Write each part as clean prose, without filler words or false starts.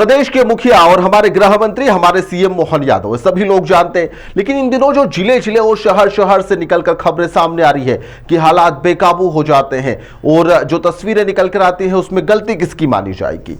प्रदेश के मुखिया और हमारे गृह मंत्री हमारे सीएम मोहन यादव सभी लोग जानते हैं, लेकिन इन दिनों जो जिले जिले और शहर शहर से निकलकर खबरें सामने आ रही है कि हालात बेकाबू हो जाते हैं और जो तस्वीरें निकल कर आती हैं उसमें गलती किसकी मानी जाएगी।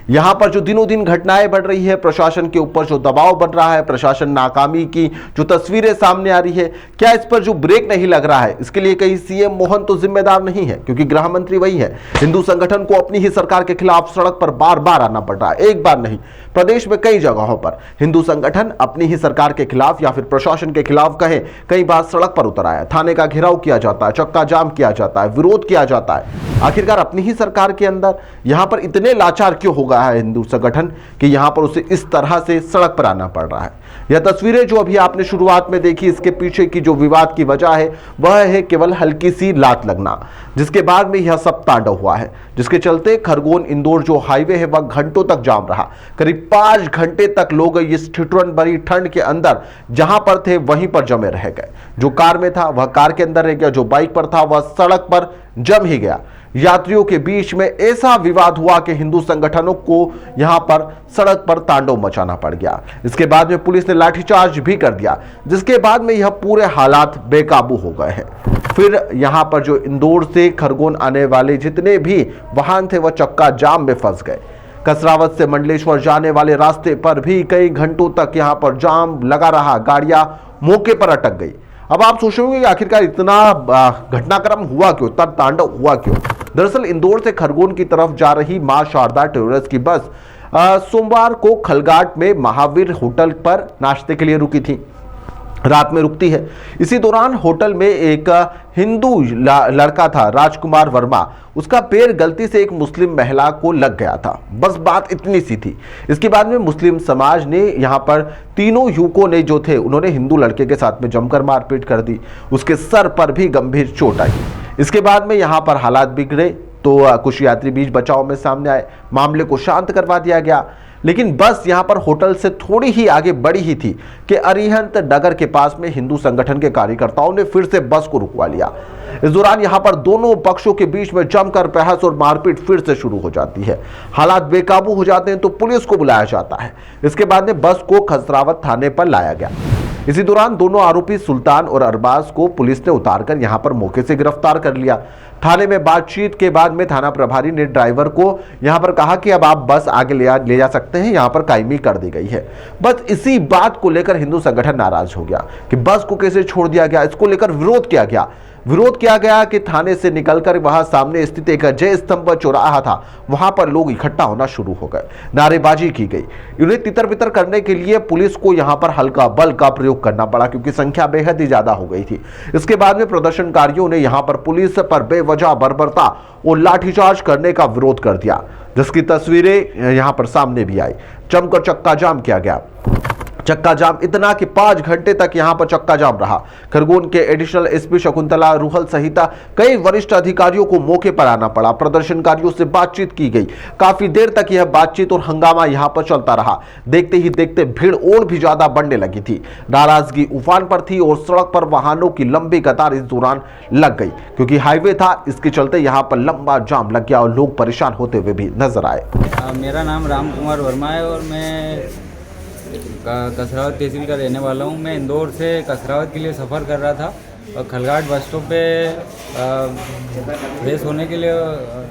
यहां पर जो दिनों दिन घटनाएं बढ़ रही है, प्रशासन के ऊपर जो दबाव बन रहा है, प्रशासन नाकामी की जो तस्वीरें सामने आ रही है, क्या इस पर जो ब्रेक नहीं लग रहा है, इसके लिए कहीं सीएम मोहन तो जिम्मेदार नहीं है, क्योंकि गृह मंत्री वही है। हिंदू संगठन को अपनी ही सरकार के खिलाफ सड़क पर बार बार आना पड़ रहा है, एक बार नहीं, प्रदेश में कई जगहों पर हिंदू संगठन अपनी ही सरकार के खिलाफ या फिर प्रशासन के खिलाफ कहे कई बार सड़क पर उतर आया, थाने का घेराव किया जाता है, चक्का जाम किया जाता है, विरोध किया जाता है। आखिरकार अपनी ही सरकार के अंदर यहां पर इतने लाचार क्यों हो गया है हिंदू संगठन कि यहां पर उसे इस तरह से सड़क पर आना पड़ रहा है। यह तस्वीरें जो अभी आपने शुरुआत में देखी, इसके पीछे की जो विवाद की वजह है वह है केवल हल्की सी लात लगना, जिसके बाद में यह सब तांडव हुआ है, जिसके चलते खरगोन इंदौर जो हाईवे है वह घंटों तक जाम रहा। करीब 5 घंटे तक लोग इस ठिठुरन भरी ठंड के अंदर जहां पर थे वहीं पर जमे रह गए। जो कार में था वह कार के अंदर रह गया, जो बाइक पर था वह सड़क पर जम ही गया। यात्रियों के बीच में ऐसा विवाद हुआ कि हिंदू संगठनों को यहां पर सड़क पर तांडव मचाना पड़ गया। इसके बाद में पुलिस ने लाठीचार्ज भी कर दिया, जिसके बाद में यह पूरे हालात बेकाबू हो गए हैं। फिर यहां पर जो इंदौर से खरगोन आने वाले जितने भी वाहन थे वह चक्का जाम में फंस गए। कसरावत से मंडलेश्वर जाने वाले रास्ते पर भी कई घंटों तक यहां पर जाम लगा रहा, गाड़ियां मौके पर अटक गई। अब आप सोचेंगे कि आखिरकार इतना घटनाक्रम हुआ क्यों, तब तांडव हुआ क्यों। दरअसल इंदौर से खरगोन की तरफ जा रही मां शारदा ट्रेवल्स की बस सोमवार को खलघाट में महावीर होटल पर नाश्ते के लिए रुकी थी, रात में रुकती है। इसी दौरान होटल में एक हिंदू लड़का था, राजकुमार वर्मा, उसका पैर गलती से एक मुस्लिम महिला को लग गया था, बस बात इतनी सी थी। इसके बाद में मुस्लिम समाज ने यहाँ पर तीनों युवकों ने जो थे उन्होंने हिंदू लड़के के साथ में जमकर मारपीट कर दी, उसके सर पर भी गंभीर चोट आई। इसके बाद में यहाँ पर हालात बिगड़े तो कुछ यात्री बीच बचाव में सामने आए, मामले को शांत करवा दिया गया। लेकिन बस यहां पर होटल से थोड़ी ही आगे बढ़ी ही थी कि अरिहंत नगर के पास में हिंदू संगठन के कार्यकर्ताओं ने फिर से बस को रुकवा लिया। इस दौरान यहां पर दोनों पक्षों के बीच में जमकर बहस और मारपीट फिर से शुरू हो जाती है। हालात बेकाबू हो जाते हैं तो पुलिस को बुलाया जाता है। इसके बाद में बस को खसरावत थाने पर लाया गया। इसी दौरान दोनों आरोपी सुल्तान और अरबाज को पुलिस ने उतारकर यहां पर मौके से गिरफ्तार कर लिया। थाने में बातचीत के बाद में थाना प्रभारी ने ड्राइवर को यहां पर कहा कि अब आप बस आगे ले जा सकते हैं, यहां पर कायमी कर दी गई है। बस इसी बात को लेकर हिंदू संगठन नाराज हो गया कि बस को कैसे छोड़ दिया गया। इसको लेकर विरोध किया गया कि थाने से निकलकर वहां सामने स्थित एक जय स्तंभ चौराहा था, वहां पर लोग इकट्ठा होना शुरू हो गए, नारेबाजी की गई। उन्हें तितर बितर करने के लिए पुलिस को यहां पर हल्का बल का प्रयोग करना पड़ा, क्योंकि संख्या बेहद ही ज्यादा हो गई थी। इसके बाद में प्रदर्शनकारियों ने यहां पर पुलिस पर बेवजह बर्बरता और लाठीचार्ज करने का विरोध कर दिया, जिसकी तस्वीरें यहां पर सामने भी आई। जमकर चक्का जाम किया गया। चक्का जाम इतना कि 5 घंटे तक यहां पर चक्का जाम रहा। खरगोन के एडिशनल एसपी शकुंतला रूहल सहित कई वरिष्ठ अधिकारियों को मौके पर आना पड़ा। प्रदर्शनकारियों से बातचीत की गई। काफी देर तक यह बातचीत और हंगामा यहां पर चलता रहा। देखते ही देखते भीड़ और भी ज्यादा बढ़ने लगी थी। नाराजगी उफान पर थी और सड़क पर वाहनों की लंबी कतार इस दौरान लग गई, क्योंकि हाईवे था। इसके चलते यहाँ पर लंबा जाम लग गया और लोग परेशान होते हुए भी नजर आए। मेरा नाम राम कुमार वर्मा है और मैं कसरावत तहसील का रहने वाला हूँ। मैं इंदौर से कसरावत के लिए सफ़र कर रहा था और खलघाट बस स्टॉप पे फ्रेश होने के लिए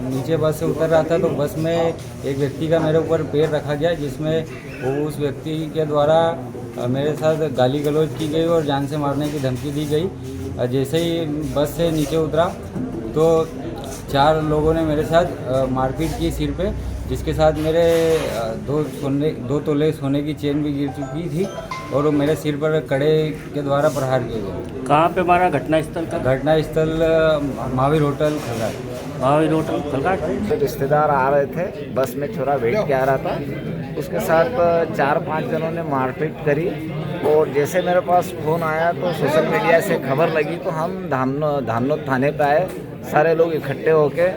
नीचे बस से उतर रहा था, तो बस में एक व्यक्ति का मेरे ऊपर पैर रखा गया, जिसमें उस व्यक्ति के द्वारा मेरे साथ गाली गलौज की गई और जान से मारने की धमकी दी गई। जैसे ही बस से नीचे उतरा तो 4 लोगों ने मेरे साथ मारपीट की सिर पे, जिसके साथ मेरे 2 तोले सोने की चेन भी गिर चुकी थी और मेरे सिर पर कड़े के द्वारा प्रहार किए गए। कहाँ पे हमारा घटना स्थल था? घटना स्थल महावीर होटल खलघाट। महावीर होटल खलघाट। रिश्तेदार आ रहे थे, बस में छोरा वेट के आ रहा था, उसके साथ 4-5 जनों ने मारपीट करी और जैसे मेरे पास फ़ोन आया तो सोशल मीडिया से खबर लगी तो हम धामनोद थाने पे आए, सारे लोग इकट्ठे होके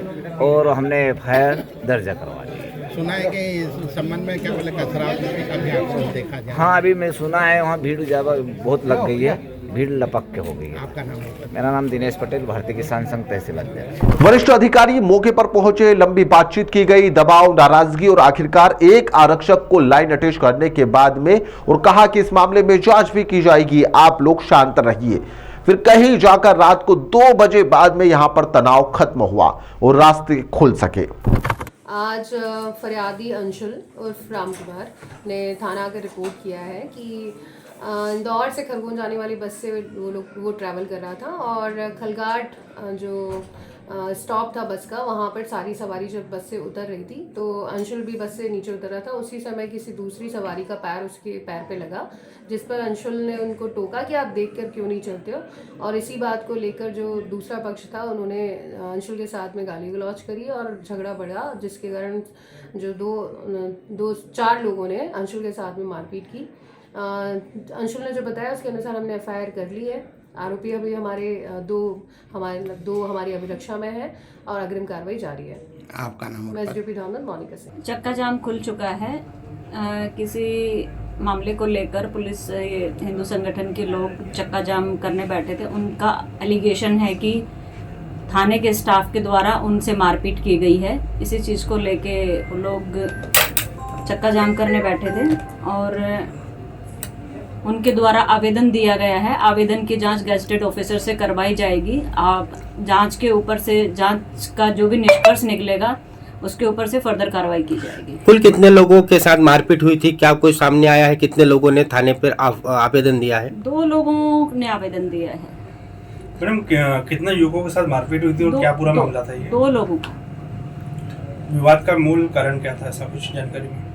और हमने FIR दर्ज करवा ली। सुना है कि इस संबंध में क्या बोले कसरावत में भी काफी आक्रोश देखा जाए। हाँ, अभी मैं सुना है वहाँ भीड़ ज़्यादा बहुत लग गई है भीड़ लपक के हो गई है। आपका नाम है? मेरा नाम दिनेश पटेल, भारतीय किसान संघ तहसील अध्यक्ष। वरिष्ठ अधिकारी मौके पर पहुंचे, लंबी बातचीत की गई, दबाव, नाराजगी और आखिरकार एक आरक्षक को लाइन अटैच करने के बाद में और कहा कि इस मामले में जांच भी की जाएगी, आप लोग शांत रहिए। फिर कहीं जाकर रात को 2 बजे बाद में यहां पर तनाव खत्म हुआ और रास्ते खुल सके। आज फरियादी अंशुल उर्फ राम कुमार ने थाना आकर रिपोर्ट किया है कि इंदौर से खरगोन जाने वाली बस से वो ट्रैवल कर रहा था और खलघाट जो स्टॉप था बस का, वहाँ पर सारी सवारी जब बस से उतर रही थी तो अंशुल भी बस से नीचे उतरा था। उसी समय किसी दूसरी सवारी का पैर उसके पैर पे लगा, जिस पर अंशुल ने उनको टोका कि आप देखकर क्यों नहीं चलते हो, और इसी बात को लेकर जो दूसरा पक्ष था उन्होंने अंशुल के साथ में गाली गलौज करी और झगड़ा बढ़ा, जिसके कारण जो 4 लोगों ने अंशुल के साथ में मारपीट की। अंशुल ने जो बताया उसके अनुसार हमने FIR कर ली है। आरोपी अभी दो हमारी अभिरक्षा में है और अग्रिम कार्रवाई जारी है। आपका नाम? मैं SDPO धामनद मोनिका सिंह। चक्का जाम खुल चुका है। किसी मामले को लेकर पुलिस हिंदू संगठन के लोग चक्का जाम करने बैठे थे। उनका एलिगेशन है कि थाने के स्टाफ के द्वारा उनसे मारपीट की गई है। इसी चीज़ को लेके वो लोग चक्का जाम करने बैठे थे और उनके द्वारा आवेदन दिया गया है। आवेदन की जांच गैजेटेड ऑफिसर से करवाई जाएगी। आप जांच के ऊपर से जांच का जो भी निष्कर्ष निकलेगा उसके ऊपर से फर्दर कार्रवाई की जाएगी। कुल कितने लोगों के साथ मारपीट हुई थी, क्या कोई सामने आया है? कितने लोगों ने थाने पर आवेदन दिया है? 2 लोगों ने आवेदन दिया है। मैडम कितने युवकों के साथ मारपीट हुई थी और क्या पूरा मामला था ये? 2 लोगों का। विवाद का मूल कारण क्या था, ऐसा कुछ जानकारी में?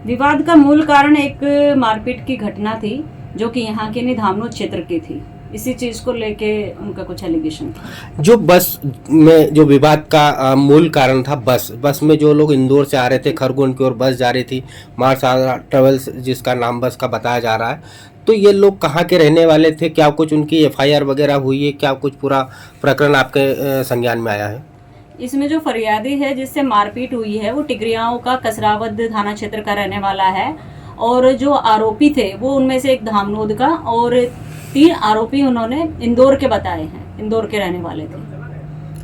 विवाद का मूल कारण एक मारपीट की घटना थी जो कि यहाँ के धामनोद क्षेत्र की थी। इसी चीज को लेके उनका कुछ एलिगेशन था। जो बस में जो विवाद का मूल कारण था, बस में जो लोग इंदौर से आ रहे थे, खरगोन की ओर बस जा रही थी, महासागर ट्रेवल्स जिसका नाम बस का बताया जा रहा है, तो ये लोग कहाँ के रहने वाले थे? क्या कुछ उनकी FIR वगैरह हुई है? क्या कुछ पूरा प्रकरण आपके संज्ञान में आया है? इसमें जो फरियादी है जिससे मारपीट हुई है वो टिकरियाओं का कसरावद थाना क्षेत्र का रहने वाला है और जो आरोपी थे वो उनमें से एक धामनोद का और 3 आरोपी उन्होंने इंदौर के बताए हैं, इंदौर के रहने वाले थे।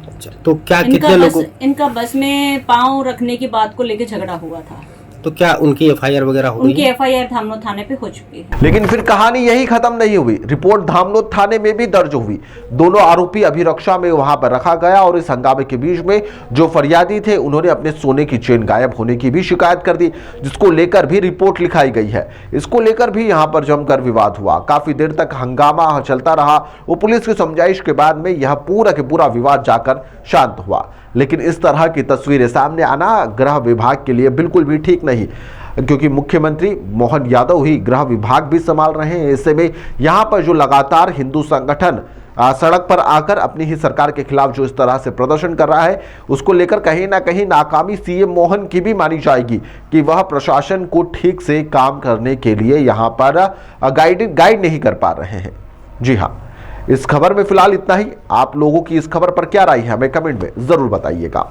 अच्छा, तो क्या कितने लोगों इनका बस में पाँव रखने की बात को लेकर झगड़ा हुआ था। तो क्या उनकी FIR वगैरह हुई? उनकी FIR धामनोद थाने पे हो चुकी है। लेकिन फिर कहानी यही खत्म नहीं हुई। रिपोर्ट धामनोद थाने में भी दर्ज हुई। दोनों आरोपी अभिरक्षा में वहां पर रखा गया और इस हंगामे के बीच में जो फरियादी थे उन्होंने अपने सोने की चेन गायब होने की भी शिकायत कर दी, जिसको लेकर भी रिपोर्ट लिखाई गई है। इसको लेकर भी यहां पर जमकर विवाद हुआ। काफी देर तक हंगामा चलता रहा। वो पुलिस की समझाइश के बाद में यह पूरा के पूरा विवाद जाकर शांत हुआ। लेकिन इस तरह की तस्वीरें सामने आना गृह विभाग के लिए बिल्कुल भी ठीक नहीं, क्योंकि मुख्यमंत्री मोहन यादव ही गृह विभाग भी संभाल रहे हैं। ऐसे में यहाँ पर जो लगातार हिंदू संगठन सड़क पर आकर अपनी ही सरकार के खिलाफ जो इस तरह से प्रदर्शन कर रहा है, उसको लेकर कहीं ना कहीं नाकामी CM मोहन की भी मानी जाएगी कि वह प्रशासन को ठीक से काम करने के लिए यहाँ पर गाइड नहीं कर पा रहे हैं। जी हाँ, इस खबर में फिलहाल इतना ही। आप लोगों की इस खबर पर क्या राय है हमें कमेंट में जरूर बताइएगा।